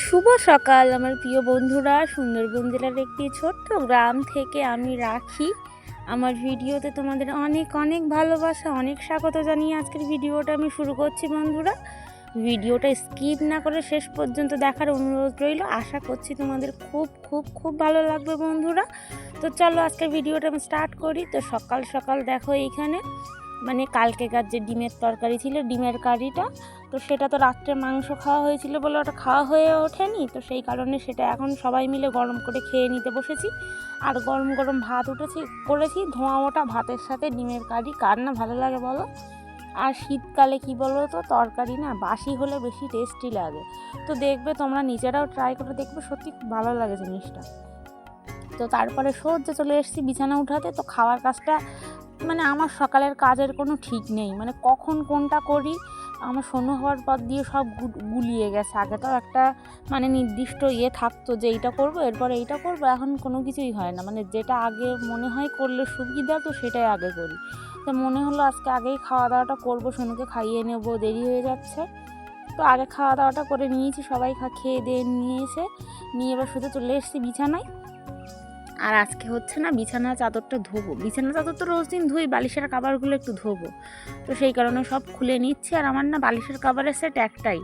শুভ সকাল আমার প্রিয় বন্ধুরা। সুন্দরবন জেলার একটি ছোট্ট গ্রাম থেকে আমি রাখি আমার ভিডিওতে তোমাদের অনেক অনেক ভালোবাসা, অনেক স্বাগত জানিয়ে আজকের ভিডিওটা আমি শুরু করছি। বন্ধুরা, ভিডিওটা স্কিপ না করে শেষ পর্যন্ত দেখার অনুরোধ রইল। আশা করছি তোমাদের খুব খুব খুব ভালো লাগবে বন্ধুরা। তো চলো আজকের ভিডিওটা আমি স্টার্ট করি। তো সকাল সকাল দেখো এইখানে মানে কালকেকার যে ডিমের তরকারি ছিল, ডিমের কারিটা, তো সেটা তো রাত্রে মাংস খাওয়া হয়েছিল বলে ওটা খাওয়া হয়ে ওঠেনি, তো সেই কারণে সেটা এখন সবাই মিলে গরম করে খেয়ে নিতে বসেছি। আর গরম গরম ভাত করেছি, ধোঁয়া ওটা ভাতের সাথে ডিমের কারি কার না ভালো লাগে বলো। আর শীতকালে কি বলো তো, তরকারি না বাসি হলে বেশি টেস্টি লাগে। তো দেখবে তোমরা নিজেরাও ট্রাই করে দেখবে, সত্যি খুব ভালো লাগে জিনিসটা। তো তারপরে সোজা চলে এসেছি বিছানা উঠাতে। তো খাওয়ার কাজটা মানে আমার সকালের কাজের কোনো ঠিক নেই, মানে কখন কোনটা করি আমার শূন্য হওয়ার পর দিয়ে সব গুলিয়ে গেছে। আগে তো একটা মানে নির্দিষ্ট থাকতো যে এইটা করবো এরপরে এইটা করবো, এখন কোনো কিছুই হয় না। মানে যেটা আগে মনে হয় করলে সুবিধা তো সেটাই আগে করি। তো মনে হলো আজকে আগেই খাওয়া দাওয়াটা করবো, সোনুকে খাইয়ে নেবো, দেরি হয়ে যাচ্ছে। তো আগে খাওয়া দাওয়াটা করে নিয়েছি, সবাই খেয়ে দিয়ে নিয়ে এবার শুধু চলে এসেছি বিছানায়। আর আজকে হচ্ছে না বিছানা চাদরটা ধোবো, বিছানা চাদর তো রোজ দিন ধুই, বালিশের কাভারগুলো একটু ধোবো। তো সেই কারণে সব খুলে নিচ্ছি। আর আমার না বালিশের কাভারের সেট একটাই।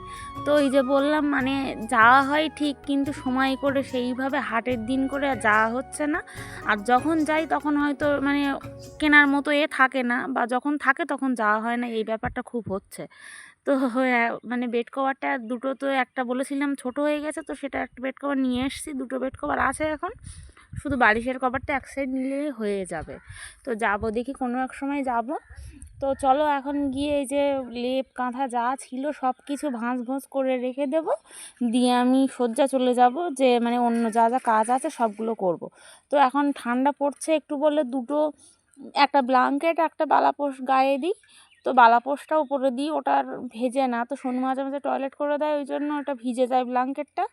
তো এই যে বললাম মানে যাওয়া হয় ঠিক, কিন্তু সময় করে সেইভাবে হাটের দিন করে যাওয়া হচ্ছে না। আর যখন যাই তখন হয়তো মানে কেনার মতো থাকে না, বা যখন থাকে তখন যাওয়া হয় না, এই ব্যাপারটা খুব হচ্ছে। তো মানে বেড কভারটা দুটো, তো একটা বলেছিলাম ছোট হয়ে গেছে, তো সেটা একটা বেড কভার নিয়ে এসেছি, দুটো বেড কভার আছে এখন, শুধু বালিশের কভারটা এক সাইড নিলেই হয়ে যাবে। তো যাবো দেখি কোনো এক সময় যাব। তো চলো এখন গিয়ে এই যে লেপ কাঁথা যা ছিল সব কিছু ভাঁজ করে রেখে দেব, দিয়ে আমি শয্যা চলে যাব, যে মানে অন্য যা যা কাজ আছে সবগুলো করব। তো এখন ঠান্ডা পড়ছে একটু বলে একটা ব্ল্যাঙ্কেট একটা বালাপোষ গায়ে দিই। তো বালাপোষটা উপরে দিই, ওটার ভেজে না, তো শোন মাঝে মাঝে টয়লেট করে দেয়, ওই জন্য ওটা ভিজে যায় ব্ল্যাঙ্কেটটা।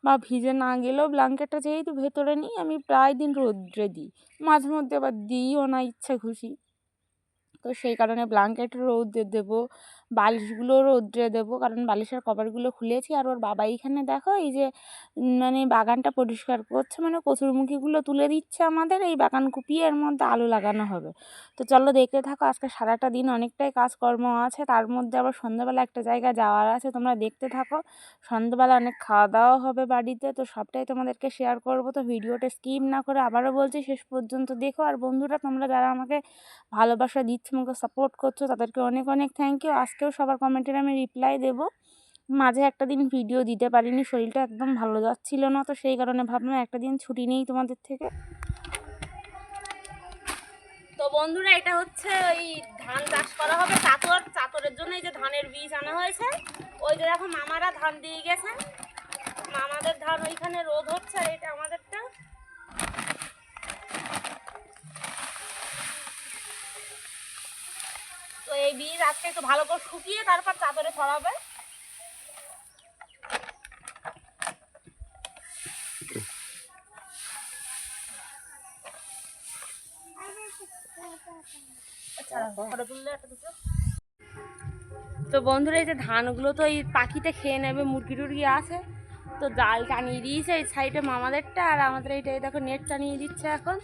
বা ভিজে না গেলেও ব্ল্যাঙ্কেটটা যেহেতু ভেতরে নিই, আমি প্রায় দিন রৌদ্রে দিই, মাঝে মধ্যে আবার দিইও না ইচ্ছে খুশি। তো সেই কারণে ব্ল্যাঙ্কেট রৌদ্রে দেবো, বালিশগুলো রৌদ্রে দেবো, কারণ বালিশের কভারগুলো খুলেছি। আর ওর বাবা এইখানে দেখো এই যে মানে বাগানটা পরিষ্কার করছে, মানে কচুরমুখীগুলো তুলে দিচ্ছে আমাদের এই বাগান কুপিয়ে, এর মধ্যে আলু লাগানো হবে। তো চলো দেখতে থাকো, আজকে সারাটা দিন অনেকটাই কাজকর্ম আছে, তার মধ্যে আবার সন্ধ্যাবেলা একটা জায়গা যাওয়ার আছে, তোমরা দেখতে থাকো। সন্ধ্যাবেলা অনেক খাওয়া দাওয়া হবে বাড়িতে, তো সবটাই তোমাদেরকে শেয়ার করবো। তো ভিডিওটা স্কিপ না করে আবারও বলছি শেষ পর্যন্ত দেখো। আর বন্ধুরা, তোমরা যারা আমাকে ভালোবাসা দিচ্ছ, আমাকে সাপোর্ট করছো, তাদেরকে অনেক অনেক থ্যাংক ইউ। আজকেও সবার কমেন্টের আমি রিপ্লাই দেবো। মাঝে একটা দিন ভিডিও দিতে পারিনি, শরীরটা একদম ভালো যাচ্ছিল না, তো সেই কারণে ভাবলাম একটা দিন ছুটি নেই তোমাদের থেকে। তো বন্ধুরা, এটা হচ্ছে ওই ধান চাষ করা হবে, চাতরের জন্য এই যে ধানের বীজ আনা হয়েছে। ওই যে দেখো মামারা ধান দিয়ে গেছে, মামাদের ধান ওইখানে রোদ হচ্ছে, আর এটা আমাদেরটা। তো এই বীজ আজকে একটু ভালো করে শুকিয়ে তারপর চাদরে ছড়াবে। তো বন্ধুরা, এই যে ধানগুলো তো এই পাখিতে খেয়ে নেবে, মুরগি টুরগি আছে, তো জাল টানিয়ে দিয়েছে এই সাইডে মামাদেরটা, আর আমাদের এইটাই দেখো নেট টানিয়ে দিচ্ছে। এখন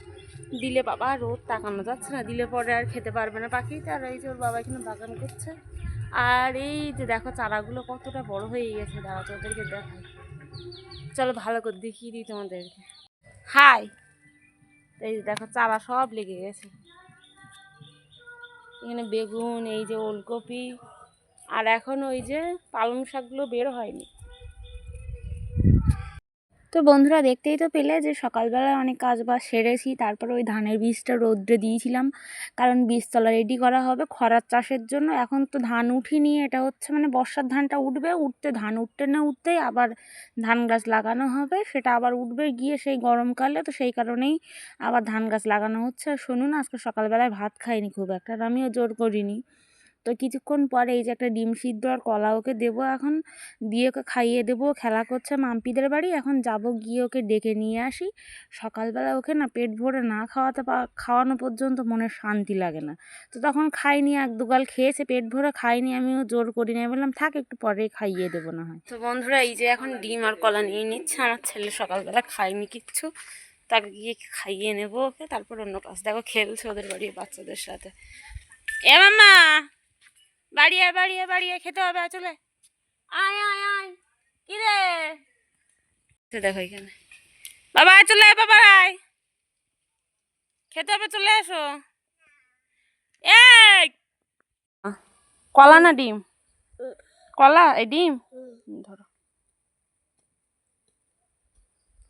দিলে বাবা রোদ তাকানো যাচ্ছে না, দিলে পরে আর খেতে পারবে না পাখিটা। আর এই যে ওর বাবা এখানে বাগান করছে। আর এই যে দেখো চারাগুলো কতটা বড় হয়ে গেছে, দাঁড়া তোদেরকে দেখাই, চলো ভালো করে দেখিয়ে দিই তোমাদেরকে। হাই, এই যে দেখো চারা সব লেগে গেছে, এখানে বেগুন, এই যে ওলকপি, আর এখন ওই যে পালং শাকগুলো বের হয়নি। তো বন্ধুরা, দেখতেই তো পেলে যে সকালবেলায় অনেক কাজ বাজ সেরেছি, তারপর ওই ধানের বীজটা রৌদ্রে দিয়েছিলাম, কারণ বীজতলা রেডি করা হবে খরার চাষের জন্য। এখন তো ধান উঠিনি, এটা হচ্ছে মানে বর্ষার ধানটা উঠবে, ধান উঠতে না উঠতেই আবার ধান গাছ লাগানো হবে, সেটা আবার উঠবে গিয়ে সেই গরমকালে, তো সেই কারণেই আবার ধান গাছ লাগানো হচ্ছে। আর শুনুন, আজকে সকালবেলায় ভাত খাইনি খুব একটা, আর আমিও জোর করিনি। তো কিছুক্ষণ পরে এই যে একটা ডিম সিদ্ধ আর কলা ওকে দেবো, এখন দিয়ে ওকে খাইয়ে দেবো। খেলা করছে মাম্পিদের বাড়ি, এখন যাব গিয়ে ওকে ডেকে নিয়ে আসি। সকালবেলা ওকে না পেট ভরে না খাওয়ানো পর্যন্ত মনে শান্তি লাগে না। তো তখন খাইনি, এক দুগাল খেয়েছে, পেট ভরে খাইনি, আমিও জোর করি নাই, বললাম থাক একটু পরে খাইয়ে দেবো না হয়। তো বন্ধুরা এই যে এখন ডিম আর কলা নিয়ে নিচ্ছে, আমার ছেলে সকালবেলা খায়নি কিচ্ছু, তাকে গিয়ে খাইয়ে নেবো ওকে, তারপর অন্য ক্লাস। দেখো খেলছে ওদের বাড়ির বাচ্চাদের সাথে। এ মাম্মা বাড়িয়ে বাড়িয়ে বাড়িয়ে খেতে হবে, চলে আয় আয় আয়, কি রে দেখো এখানে, বাবা চলে আয়, বাবা আয়, খেতে হবে, চলে এসো। এই কলা না ডিম? কলা, এই ডিম ধরো।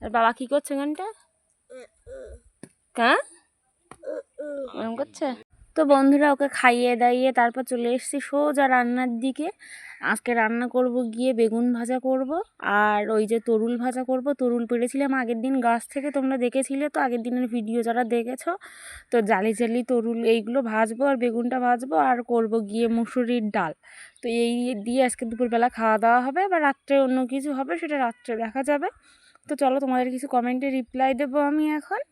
আর বাবা কি করছে গানটা এরকম করছে? তো বন্ধুরা ওকে খাইয়ে দাইয়ে তারপর চলে এসেছি সোজা রান্নার দিকে। আজকে রান্না করব গিয়ে বেগুন ভাজা করব, আর ওই যে তরুল ভাজা করব। তরুল পেড়েছিলাম আগের দিন গাছ থেকে, তোমরা দেখেছিলে তো আগের দিনের ভিডিও যারা দেখেছো। তো জালি জালি তরুল এইগুলো ভাজবো, আর বেগুনটা ভাজবো, আর করব গিয়ে মুসুরির ডাল। তো এই দিয়ে আজকে দুপুরবেলা খাওয়া দাওয়া হবে, বা রাত্রে অন্য কিছু হবে সেটা রাত্রে দেখা যাবে। তো চলো তোমাদের কিছু কমেন্টে রিপ্লাই দেবো আমি এখন।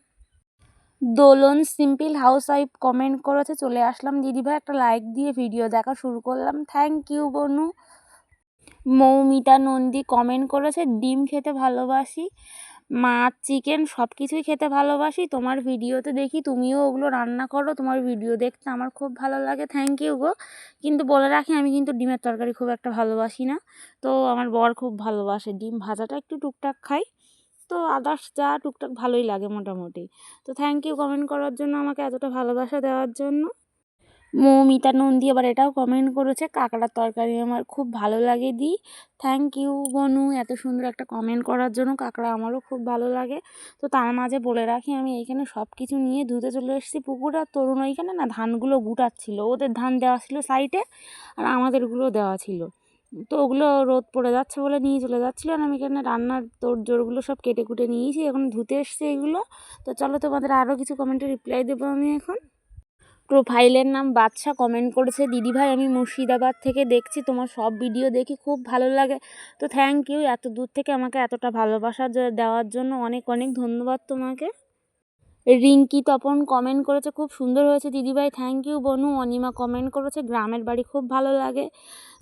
দোলন সিম্পল হাউস ওয়াইফ কমেন্ট করেছে, চলে আসলাম দিদিভাই, একটা লাইক দিয়ে ভিডিও দেখা শুরু করলাম, থ্যাংক ইউ বনু। মৌমিতা নন্দী কমেন্ট করেছে, ডিম খেতে ভালোবাসি, মাছ চিকেন সব কিছুই খেতে ভালোবাসি, তোমার ভিডিওতে দেখি তুমিও ওগুলো রান্না করো, তোমার ভিডিও দেখতে আমার খুব ভালো লাগে, থ্যাংক ইউ গো। কিন্তু বলে রাখি আমি কিন্তু ডিমের তরকারি খুব একটা ভালোবাসি না, তো আমার বর খুব ভালোবাসে, ডিম ভাজাটা একটু টুকটাক খাই, তো আদার্স যা টুকটাক ভালোই লাগে মোটামুটি। তো থ্যাংক ইউ কমেন্ট করার জন্য, আমাকে এতটা ভালোবাসা দেওয়ার জন্য। মৌমিতা নন্দী আবার এটাও কমেন্ট করেছে, কাঁকড়ার তরকারি আমার খুব ভালো লাগে দি, থ্যাংক ইউ বনু এত সুন্দর একটা কমেন্ট করার জন্য, কাঁকড়া আমারও খুব ভালো লাগে। তো তার মাঝে বলে রাখি আমি এইখানে সব কিছু নিয়ে ধুতে চলে এসেছি পুকুরে, আর তরুণ ওইখানে না ধানগুলো গুটাচ্ছিল, ওদের ধান দেওয়া ছিল সাইডে আর আমাদেরগুলো দেওয়া ছিল, তো ওগুলো রোদ পড়ে যাচ্ছে বলে নিয়ে চলে যাচ্ছিলো, আর আমি এখানে রান্নার জোরগুলো সব কেটে কুটে নিয়েছি, এখন ধুতে এসছে এগুলো। তো চলো তোমাদের আরও কিছু কমেন্টে রিপ্লাই দেবো আমি এখন। প্রোফাইলের নাম বাদশা কমেন্ট করেছে, দিদিভাই আমি মুর্শিদাবাদ থেকে দেখছি, তোমার সব ভিডিও দেখি খুব ভালো লাগে। তো থ্যাংক ইউ, এত দূর থেকে আমাকে এতটা ভালোবাসা দেওয়ার জন্য অনেক অনেক ধন্যবাদ তোমাকে। রিঙ্কি তপন কমেন্ট করেছে, খুব সুন্দর হয়েছে দিদিভাই, থ্যাংক ইউ বনু। অনিমা কমেন্ট করেছে, গ্রামের বাড়ি খুব ভালো লাগে,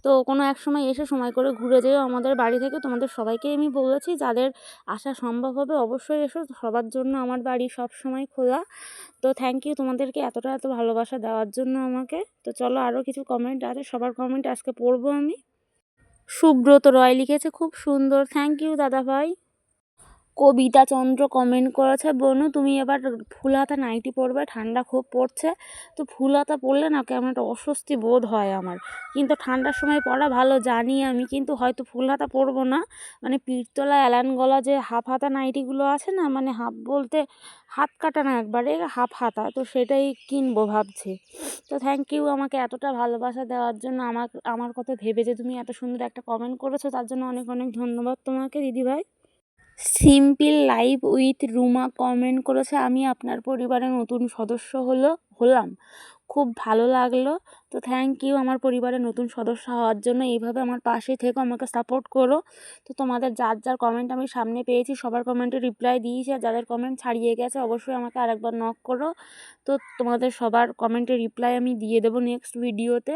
তো কোনো এক সময় এসে সময় করে ঘুরে যেও আমাদের বাড়ি থেকে, তোমাদের সবাইকে আমি বলেছি যাদের আসা সম্ভব হবে অবশ্যই এসো, সবার জন্য আমার বাড়ি সব সময় খোলা। তো থ্যাংক ইউ তোমাদেরকে এত ভালোবাসা দেওয়ার জন্য আমাকে। তো চলো আরও কিছু কমেন্ট আছে, সবার কমেন্ট আজকে পড়বো আমি। সুব্রত রয় লিখেছে, খুব সুন্দর, থ্যাংক ইউ দাদা ভাই। কবিতা চন্দ্র কমেন্ট করেছে, বনু তুমি এবার ফুল হাতা নাইটি পরবে, ঠান্ডা খুব পড়ছে, তো ফুল হাতা পরলে না কেমন একটা অস্বস্তি বোধ হয় আমার, কিন্তু ঠান্ডার সময় পরা ভালো জানি আমি, কিন্তু হয়তো ফুল হাতা পরবো না, মানে পিঠতলা অ্যালান গলা যে হাফ হাতা নাইটিগুলো আছে না, মানে হাফ বলতে হাত কাটা না একবারে হাফ হাতা, তো সেটাই কিনবো ভাবছি। তো থ্যাংক ইউ আমাকে এতটা ভালোবাসা দেওয়ার জন্য, আমার কথা ভেবে যে তুমি এত সুন্দর একটা কমেন্ট করেছো তার জন্য অনেক অনেক ধন্যবাদ তোমাকে দিদিভাই। Simple life with Ruma comment করেছে, আমি আপনার পরিবারের নতুন সদস্য হলাম, খুব ভালো লাগলো। তো থ্যাংক ইউ আমার পরিবারের নতুন সদস্য হওয়ার জন্য, এইভাবে আমার পাশে থেকো, আমাকে সাপোর্ট করো। তো তোমাদের যার যার কমেন্ট আমি সামনে পেয়েছি সবার কমেন্টে রিপ্লাই দিয়েছি, আর যাদের কমেন্ট ছাড়িয়ে গেছে অবশ্যই আমাকে আরেকবার নক করো। তো তোমাদের সবার কমেন্টে রিপ্লাই আমি দিয়ে দেবো নেক্সট ভিডিওতে।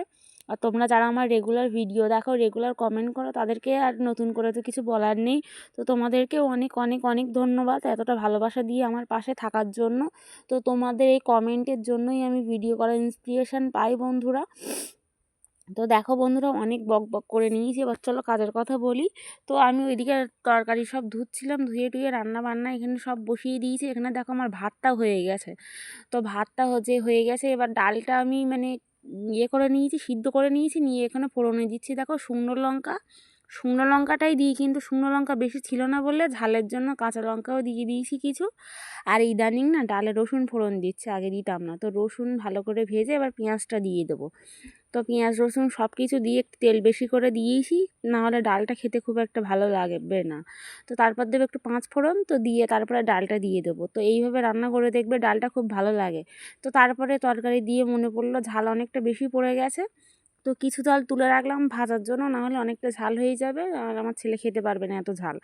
আর তোমরা যারা আমার রেগুলার ভিডিও দেখো, রেগুলার কমেন্ট করো, তাদেরকে আর নতুন করে তো কিছু বলার নেই। তো তোমাদেরকেও অনেক অনেক অনেক ধন্যবাদ এতটা ভালোবাসা দিয়ে আমার পাশে থাকার জন্য। তো তোমাদের এই কমেন্টের জন্যই আমি ভিডিও করার ইন্সপিরেশান পাই বন্ধুরা। তো দেখো বন্ধুরা অনেক বক বক করে নিয়েছি, এবার চলো কাজের কথা বলি। তো আমি ওইদিকে তরকারি সব ধুচ্ছিলাম, ধুয়ে টুয়ে রান্না বান্না এখানে সব বসিয়ে দিয়েছি, এখানে দেখো আমার ভাতটা হয়ে গেছে। তো ভাতটা যে হয়ে গেছে, এবার ডালটা আমি মানে করে নিয়েছি, সিদ্ধ করে নিয়েছি, নিয়ে এখানে ফোড়নে দিচ্ছি। দেখো শুকনো লঙ্কাটাই দিই, কিন্তু শুকনো লঙ্কা বেশি ছিল না বললে ঝালের জন্য কাঁচা লঙ্কাও দিয়ে দিয়েছি কিছু। আর ইদানিং না ডালে রসুন ফোড়ন দিচ্ছে, আগে দিতাম না। তো রসুন ভালো করে ভেজে এবার পেঁয়াজটা দিয়ে দেবো। তো পেঁয়াজ রসুন সব কিছু দিয়ে একটু তেল বেশি করে দিয়েছি, নাহলে ডালটা খেতে খুব একটা ভালো লাগবে না। তো তারপর দেবো একটু পাঁচ ফোড়ন, তো দিয়ে তারপরে ডালটা দিয়ে দেবো। তো এইভাবে রান্না করে দেখবে ডালটা খুব ভালো লাগে। তো তারপরে তরকারি দিয়ে মনে পড়লো ঝাল অনেকটা বেশি পড়ে গেছে, তো তো কিছু চাল তুলে রাখলাম ভাজার জন্য, না হলে অনেকটা ঝাল হয়ে যাবে আর আমার ছেলে খেতে পারবে না এত ঝাল।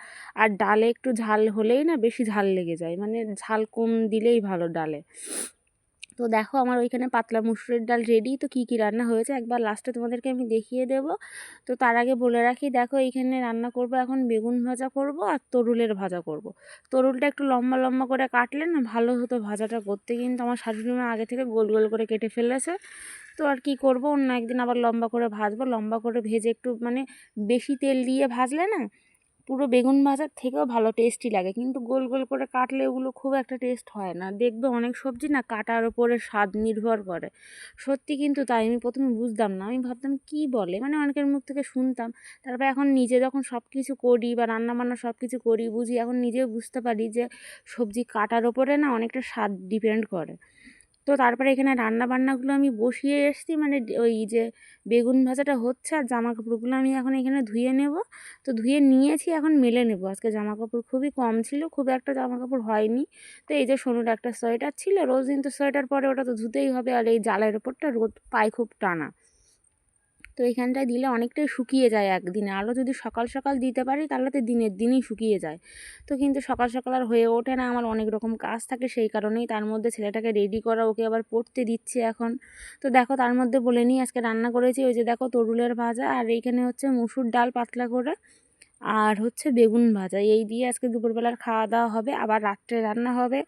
আর ডালে একটু ঝাল হলেই না বেশি ঝাল লেগে যায়, মানে ঝাল কম দিলেই ভালো ডালে। তো দেখো আমার ওইখানে পাতলা মুসুরের ডাল রেডি। তো কী কী রান্না হয়েছে একবার লাস্টে তোমাদেরকে আমি দেখিয়ে দেব। তো তার আগে বলে রাখি, দেখো এইখানে রান্না করব এখন বেগুন ভাজা করব আর তরুলের ভাজা করব। তরুলটা একটু লম্বা লম্বা করে কাটলে না ভালো হতো ভাজাটা করতে, কিন্তু আমার শাশুড়ি মা আগে থেকে গোল গোল করে কেটে ফেলেছে। তো আর কি করব, অন্য একদিন আবার লম্বা করে ভাজবো। লম্বা করে ভেজে একটু মানে বেশি তেল দিয়ে ভাজলে না পুরো বেগুন ভাজার থেকেও ভালো টেস্টি লাগে, কিন্তু গোল গোল করে কাটলে ওগুলো খুব একটা টেস্ট হয় না। দেখবে অনেক সবজি না কাটার ওপরে স্বাদ নির্ভর করে, সত্যি কিন্তু তাই। আমি প্রথমে বুঝতাম না, আমি ভাবতাম কি বলে, মানে অনেকের মুখ থেকে শুনতাম। তারপর এখন নিজে যখন সব কিছু করি বা রান্না বান্না সব কিছু করি বুঝি, এখন নিজেও বুঝতে পারি যে সবজি কাটার ওপরে না অনেকটা স্বাদ ডিপেন্ড করে। তো তারপরে এখানে রান্না বান্নাগুলো আমি বসিয়ে এসেছি, মানে ওই যে বেগুন ভাজাটা হচ্ছে আর জামা কাপড়গুলো আমি এখন এখানে ধুয়ে নেব। তো ধুয়ে নিয়েছি, এখন মেলে নেব। আজকে জামা কাপড় খুবই কম ছিল, খুব একটা জামা কাপড় হয়নি। তো এই যে সোনুর একটা সোয়েটার ছিল, রোজ দিন তো সোয়েটার পরে ওটা তো ধুতেই হবে, আর এই জালের ওপরটা রোদ পায় খুব টানা। তো এইখানটায় দিলে অনেকটাই শুকিয়ে যায় একদিনে। আরও যদি সকাল সকাল দিতে পারি তাহলে তো দিনের দিনই শুকিয়ে যায়। তো কিন্তু সকাল সকাল আর হয়ে ওঠে না, আমার অনেক রকম কাজ থাকে, সেই কারণেই তার মধ্যে ছেলেটাকে রেডি করা, ওকে আবার পড়তে দিচ্ছি এখন। তো দেখো তার মধ্যে বলে নিই আজকে রান্না করেছি ওই যে দেখো তরুলের ভাজা, আর এইখানে হচ্ছে মুসুর ডাল পাতলা করে, আর হচ্ছে বেগুন ভাজা। এই দিয়ে আজকে দুপুরবেলার খাওয়া দাওয়া হবে। আবার রাত্রে রান্না হবে,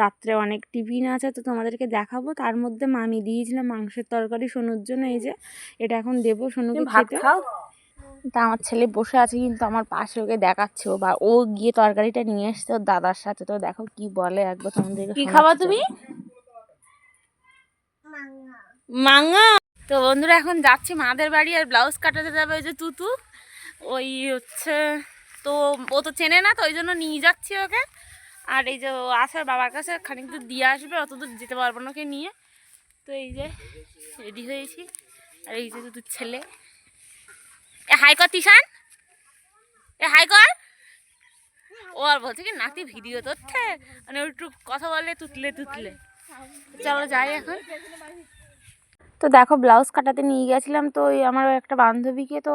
রাত্রে অনেক টিফিন আছে, তো তোমাদেরকে দেখাবো। তার মধ্যে মামি দিয়েছিলাম মাংসের তরকারি সোনুর জন্য, এই যে এটা এখন দেবো সোনুকে খেতে। তা আমার ছেলে বসে আছে কিন্তু আমার পাশে, ওকে দেখাচ্ছে ও, বা ও গিয়ে তরকারিটা নিয়ে এসছে ওর দাদার সাথে। তো দেখো কি বলে একবার তোমাদেরকে। কি খাবা তুমি? মাংা। তো বন্ধুরা এখন যাচ্ছি মাদের বাড়ি, আর ব্লাউজ কাটাতে যাবে ওই যে তুতু, ওই হচ্ছে। তো ও তো চেনে না, তো ওই জন্য নিয়ে যাচ্ছি ওকে। আর এই যে ও আসার বাবার কাছে খানিক দূর দিয়ে আসবে, অত দূর যেতে পারবো না ওকে নিয়ে। তো এই যে রেডি হয়েছি, আর এই যে তুতুর ছেলে। এ হাই কর তিশান, এ হাই কর। ও আর বলছে কি নাতি ভিডিও করছে, মানে একটু কথা বলে তুতলে তুতলে। চলো যাই এখন। তো দেখো ব্লাউজ কাটাতে নিয়ে গেছিলাম তো ওই আমার একটা বান্ধবীকে। তো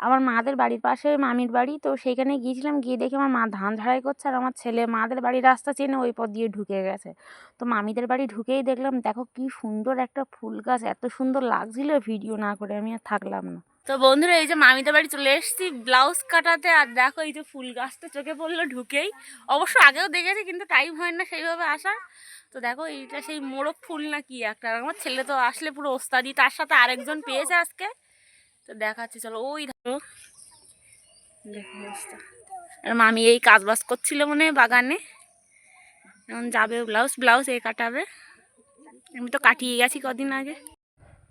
আমার মাদের বাড়ির পাশে মামির বাড়ি, তো সেইখানে গিয়েছিলাম, গিয়ে দেখি আমার মা ধান ঝাড়াই করছে, আর আমার ছেলে মাদের বাড়ির রাস্তা চেনে, ওই পথ দিয়ে ঢুকে গেছে। তো মামিদের বাড়ি ঢুকেই দেখলাম দেখো কি সুন্দর একটা ফুল গাছ, এত সুন্দর লাগছিল, ভিডিও না করে আমি আর থাকলাম না। তো বন্ধুরা এই যে মামিদের বাড়ি চলে এসেছি ব্লাউজ কাটাতে, আর দেখো এই যে ফুল গাছটা চোখে পড়লো ঢুকেই। অবশ্য আগেও দেখেছি কিন্তু টাইম হয় না সেইভাবে আসার। তো দেখো এইটা সেই মোরগ ফুল না কি একটা, আমার ছেলে তো আসলে পুরো ওস্তাদি, তার সাথে আরেকজন পেয়েছে আজকে। তো দেখাচ্ছি চলো, ওই ধরো দেখো অবস্থা। আর মামি এই কাজ বাজ করছিল মনে হয় বাগানে, এখন যাবে ব্লাউজ ব্লাউজ এ কাটাবে। আমি তো কাটিয়ে গেছি কদিন আগে।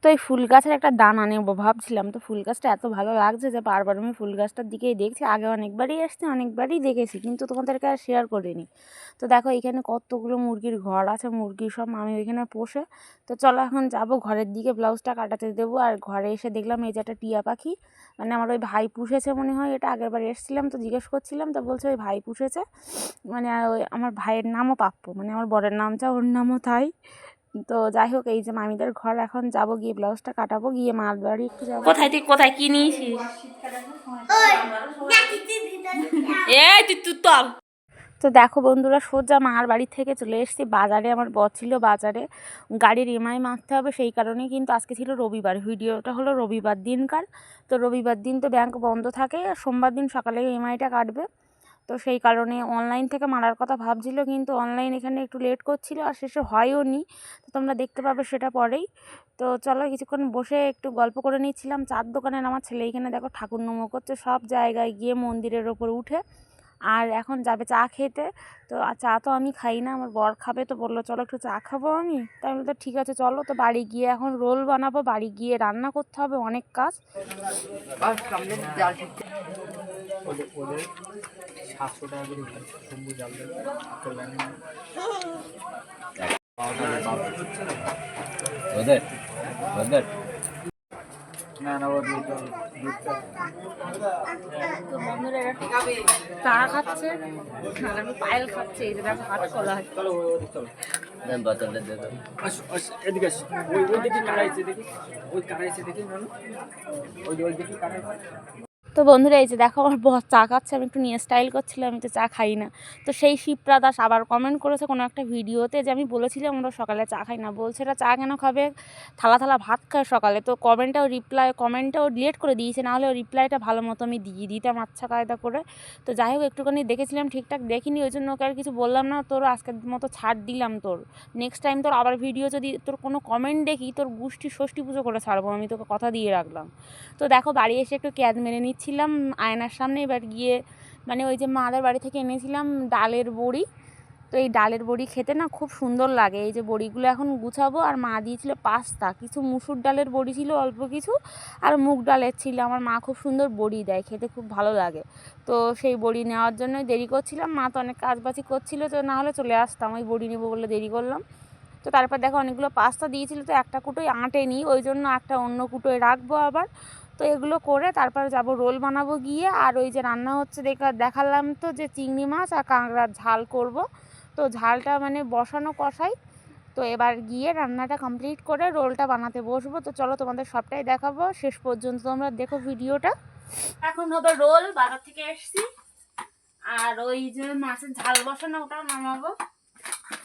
তো এই ফুল গাছের একটা দানা নেবো ভাবছিলাম, তো ফুল গাছটা এত ভালো লাগছে যে বারবার আমি ফুল গাছটার দিকেই দেখছি। আগে অনেকবারই আসছি, অনেকবারই দেখেছি, কিন্তু তোমাদেরকে আর শেয়ার করিনি। তো দেখো এখানে কতগুলো মুরগির ঘর আছে, মুরগি সব আমি ওইখানে পোষে। তো চলো এখন যাবো ঘরের দিকে, ব্লাউজটা কাটাতে দেবো। আর ঘরে এসে দেখলাম এই যে একটা টিয়া পাখি, মানে আমার ওই ভাই পুষেছে মনে হয় এটা। আগের বার এসেছিলাম তো জিজ্ঞেস করছিলাম, তো বলছে ওই ভাই পুষেছে, মানে ওই আমার ভাইয়ের নামও পাপ্পু, মানে আমার বরের নামটা ওর নামও তাই। তো যাই হোক এই যে মামিদের ঘর, এখন যাব, গিয়ে ব্লাউজটা কাটাবো, গিয়ে মার বাড়ি একটু যাবো। কোথায় তুই কোথায় কি নিয়েছিস? তো দেখো বন্ধুরা সোজা মার বাড়ি থেকে চলে এসেছি বাজারে। আমার বর ছিল বাজারে, গাড়ির ইএমআই মারতে হবে, সেই কারণেই। কিন্তু আজকে ছিল রবিবার, ভিডিওটা হলো রবিবার দিনকার। তো রবিবার দিন তো ব্যাংক বন্ধ থাকে, সোমবার দিন সকালে ইএমআইটা কাটবে। তো সেই কারণে অনলাইন থেকে মারার কথা ভাবছিল, কিন্তু অনলাইন এখানে একটু লেট করছিল, আর শেষে হয়ও নি। তো তোমরা দেখতে পাবে সেটা পরেই। তো চলো কিছুক্ষণ বসে একটু গল্প করে নিচ্ছিলাম চার দোকানের। আমার ছেলে এখানে দেখো ঠাকুর নমো করছে, সব জায়গায় গিয়ে মন্দিরের ওপর উঠে। আর এখন যাবে চা খেতে। তো চা তো আমি খাই না, আমার বর খাবে, তো বললো চলো একটু চা খাবো আমি। তাই আমি বলতে ঠিক আছে চলো। তো বাড়ি গিয়ে এখন রোল বানাবো, বাড়ি গিয়ে রান্না করতে হবে, অনেক কাজ। 700 টাকা করে কম্বু জাল দেবে না না তো বন্ধুরা চা খাচ্ছে, পায়েল খাচ্ছে, এই যে দেখো হাত খোলা। বোতলটা দে দাও। এদিকে আসো। ওই দেখি কারা এসে দেখি, ওই কারা এসে দেখি নানু, ওই দেখি কারা এসে। তো বন্ধুরা এই যে দেখো আমার বর চা খাচ্ছে, আমি একটু নিয়ে স্টাইল করছিলাম, আমি তো চা খাই না। তো সেই শিপ্রা দাস আবার কমেন্ট করেছে কোনো একটা ভিডিওতে যে আমি বলেছিলাম আমরা সকালে চা খাই না, বলছে এটা চা কেন খাবে, থালা থালা ভাত খায় সকালে। তো কমেন্টটাও ডিলিট করে দিয়েছে, নাহলে রিপ্লাইটা ভালো মতো আমি দিয়ে দিতাম আচ্ছা কায়দা করে। তো যাই হোক একটুখানি দেখেছিলাম, ঠিকঠাক দেখিনি, ওই জন্য ওকে আর কিছু বললাম না। তোর আজকের মতো ছাড় দিলাম, তোর নেক্সট টাইম তোর আবার ভিডিও যদি তোর কোনো কমেন্ট দেখি তোর গোষ্ঠী ষষ্ঠী পুজো করে ছাড়বো, আমি তোকে কথা দিয়ে রাখলাম। তো দেখো বাড়ি এসে একটু ক্যাদ মেরে নিচ্ছিলাম আয়নার সামনে। এবার গিয়ে মানে ওই যে মাদের বাড়ি থেকে এনেছিলাম ডালের বড়ি, তো এই ডালের বড়ি খেতে না খুব সুন্দর লাগে। এই যে বড়িগুলো এখন গুছাবো। আর মা দিয়েছিল পাস্তা, কিছু মুসুর ডালের বড়ি ছিল অল্প কিছু, আর মুগ ডালের ছিল। আমার মা খুব সুন্দর বড়ি দেয়, খেতে খুব ভালো লাগে। তো সেই বড়ি নেওয়ার জন্য দেরি করছিলাম, মা তো অনেক কাজবাজি করছিল, তো না হলে চলে আসতাম, ওই বড়ি নেবো বলে দেরি করলাম। তো তারপর দেখো অনেকগুলো পাস্তা দিয়েছিল, তো একটা কুটোই আঁটেনি, ওই জন্য একটা অন্য কুটোয় রাখবো আবার। তো এগুলো করে তারপর যাব রোল বানাবো গিয়ে। আর ওই যে রান্না হচ্ছে দেখালাম তো যে চিংড়ি মাছ আর কাঁকড়ার ঝাল করব। তো ঝালটা মানে বসানো কষাই, তো এবার গিয়ে রান্নাটা কমপ্লিট করে রোলটা বানাতে বসবো। তো চলো তোমাদের সবটাই দেখাবো, শেষ পর্যন্ত তোমরা দেখো ভিডিওটা। এখন হবে রোল, বাজার থেকে এসছি। আর ওই যে মাছের ঝাল বসানো ওটাও নামাবো।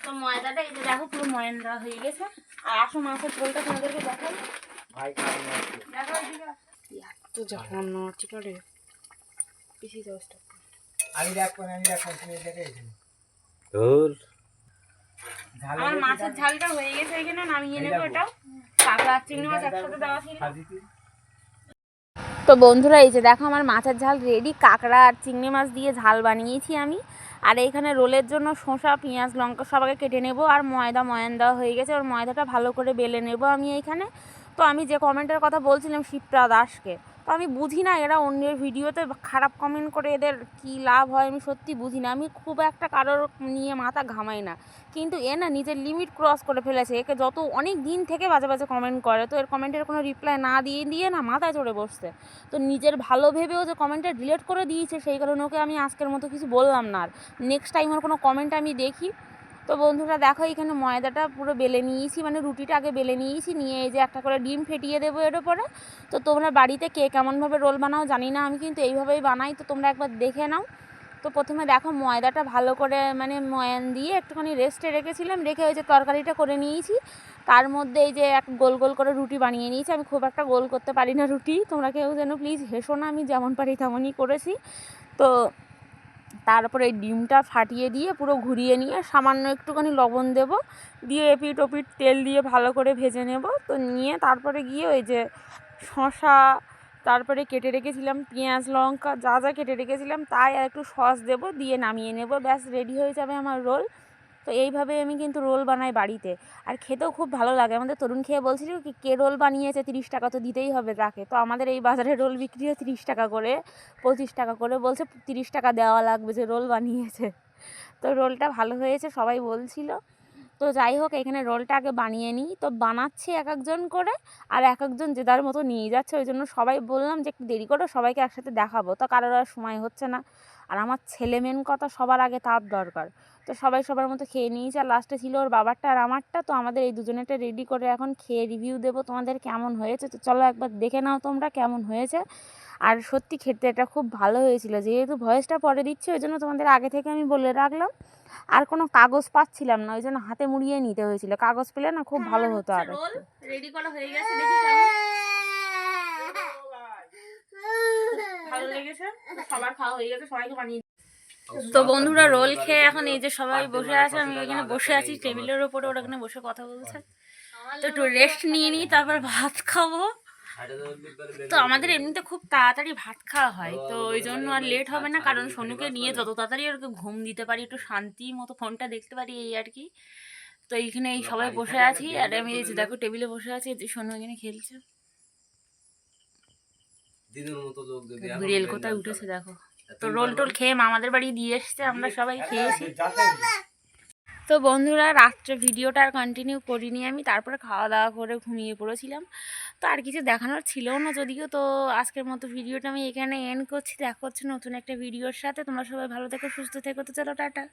তো ময়দাটা এই যে দেখো পুরো ময়ান দেওয়া হয়ে গেছে। আর আসো মাছের ঝোলটা তোমাদেরকে দেখাই। ভাই দেখো এদিকে এত জ্বালানো আছে রে, বেশি দশটা। আমি দেখো তুমি দেখে ধুর আমার মাছের ঝালটা হয়ে গেছে, এখানে নামিয়ে নেবো। এটাও কাঁকড়া আর চিংড়ি মাছ একসাথে দেওয়া ছিল। তো বন্ধুরা এই যে দেখো আমার মাছের ঝাল রেডি, কাঁকড়া আর চিংড়ি মাছ দিয়ে ঝাল বানিয়েছি আমি। আর এইখানে রোলের জন্য শসা পেঁয়াজ লঙ্কা সবাইকে কেটে নেব। আর ময়ান দেওয়া হয়ে গেছে, ওর ময়দাটা ভালো করে বেলে নেব আমি এইখানে। তো আমি যে কমেন্টের কথা বলছিলাম শিপ্রা দাসকে, তো আমি বুঝি না এরা অন্যের ভিডিওতে খারাপ কমেন্ট করে এদের কি লাভ হয় আমি সত্যি বুঝি না। আমি খুব একটা কারোর নিয়ে মাথা ঘামাই না, কিন্তু এ না নিজের লিমিট ক্রস করে ফেলেছে। একে যত অনেক দিন থেকে বাজে বাজে কমেন্ট করে, তো এর কমেন্টের কোনো রিপ্লাই না দিয়ে না মাথায় চড়ে বসছে। তো নিজের ভালো ভেবেও যে কমেন্টটা ডিলিট করে দিয়েছে, সেই কারণে ওকে আমি আজকের মতো কিছু বললাম না। আর নেক্সট টাইম ওর কোনো কমেন্ট আমি দেখি। তো বন্ধুরা দেখো এখানে ময়দাটা পুরো বেলে নিয়েছি, মানে রুটিটা আগে বেলে নিয়েছি, নিয়ে এই যে একটা করে ডিম ফেটিয়ে দেবো এর ওপরে। তো তোমরা বাড়িতে কে কেমনভাবে রোল বানাও জানি না, আমি কিন্তু এইভাবেই বানাই, তো তোমরা একবার দেখে নাও। তো প্রথমে দেখো ময়দাটা ভালো করে মানে ময়ান দিয়ে একটুখানি রেস্টে রেখেছিলাম, রেখে ওই যে তরকারিটা করে নিয়েছি। তার মধ্যে এই যে এক গোল গোল করে রুটি বানিয়ে নিয়েছি। আমি খুব একটা গোল করতে পারি না রুটি, তোমরা কেউ যেন প্লিজ হেসো না, আমি যেমন পারি তেমনই করেছি। তো তারপরে এই ডিমটা ফাটিয়ে দিয়ে পুরো ঘুরিয়ে নিয়ে সামান্য একটুখানি লবণ দেব, দিয়ে এপিট ওপিট তেল দিয়ে ভালো করে ভেজে নেব। তো নিয়ে তারপরে গিয়ে ওই যে শসা, তারপরে কেটে রেখেছিলাম পেঁয়াজ লঙ্কা যা যা কেটে রেখেছিলাম তাই আর একটু সস দেবো, দিয়ে নামিয়ে নেব, ব্যাস রেডি হয়ে যাবে আমার রোল। তো এইভাবে আমি কিন্তু রোল বানাই বাড়িতে, আর খেতেও খুব ভালো লাগে। আমাদের তরুণ খেয়ে বলছিল কি কে রোল বানিয়েছে, 30 টাকা তো দিতেই হবে তাকে। তো আমাদের এই বাজারে রোল বিক্রি হয় 30 টাকা করে, 25 টাকা করে, বলছে 30 টাকা দেওয়া লাগবে যে রোল বানিয়েছে। তো রোলটা ভালো হয়েছে সবাই বলছিল। তো যাই হোক এখানে রোলটা আগে বানিয়ে নিই, তো বানাচ্ছি এক একজন করে, আর এক একজন যে যার মতো নিয়ে যাচ্ছে। ওই জন্য সবাই বললাম যে একটু দেরি করে সবাইকে একসাথে দেখাবো, তো কারোর আর সময় হচ্ছে না। আর আমার ছেলে মেন কথা, সবার আগে তার দরকার। তো সবাই সবার মতো খেয়ে নিয়েছে, আর লাস্টে ছিল ওর বাবারটা আর আমারটা। তো আমাদের এই দুজনেরটা রেডি করে এখন খেয়ে রিভিউ দেবো তোমাদের কেমন হয়েছে। তো চলো একবার দেখে নাও তোমরা কেমন হয়েছে। আর সত্যি খেতে এটা খুব ভালো হয়েছিল, যেহেতু ভয়েসটা পরে দিচ্ছি ওই জন্য তোমাদের আগে থেকে আমি বলে রাখলাম। আর কোনো কাগজ পাচ্ছিলাম না, ওই জন্য হাতে মুড়িয়ে নিতে হয়েছিল, কাগজ পেলে না খুব ভালো হতো। আর রেডি করা হয়ে গেছে, দেখি ভালো লেগেছে, সবার খাওয়া হয়ে গেছে, সবাইকে বানিয়ে। তো বন্ধুরা রোল খেয়ে এখন এই যে সবাই বসে আছে, আমি ওইখানে বসে আছি টেবিলের ওপরে, ওরা এখানে বসে কথা বলছে। তো একটু রেস্ট নিয়ে নিই, তারপর ভাত খাবো। তো আমাদের এমনিতে খুব তাড়াতাড়ি ভাত খাওয়া হয়, তো ওই জন্য আর লেট হবে না, কারণ সোনুকে নিয়ে যত তাড়াতাড়ি ওকে ঘুম দিতে পারি, একটু শান্তি মতো ফোনটা দেখতে পারি, এই আর কি। তো এইখানে এই সবাই বসে আছি, আর আমি এই যে দেখো টেবিলে বসে আছি, যে সোনু এখানে খেলছে। বিড়েল কোথায় উঠেছে দেখো। তো রোল টোল খেয়ে মামাদের বাড়ি দিয়ে এসছে, আমরা সবাই খেয়েছি। তো বন্ধুরা রাত্রে ভিডিওটা আর কন্টিনিউ করিনি আমি, তারপরে খাওয়া দাওয়া করে ঘুমিয়ে পড়েছিলাম। তো আর কিছু দেখানোর ছিলও না যদিও। তো আজকের মতো ভিডিওটা আমি এখানে এন্ড করছি, দেখা হচ্ছে নতুন একটা ভিডিওর সাথে। তোমরা সবাই ভালো থেকো, সুস্থ থেকো। তো চলো টাটা।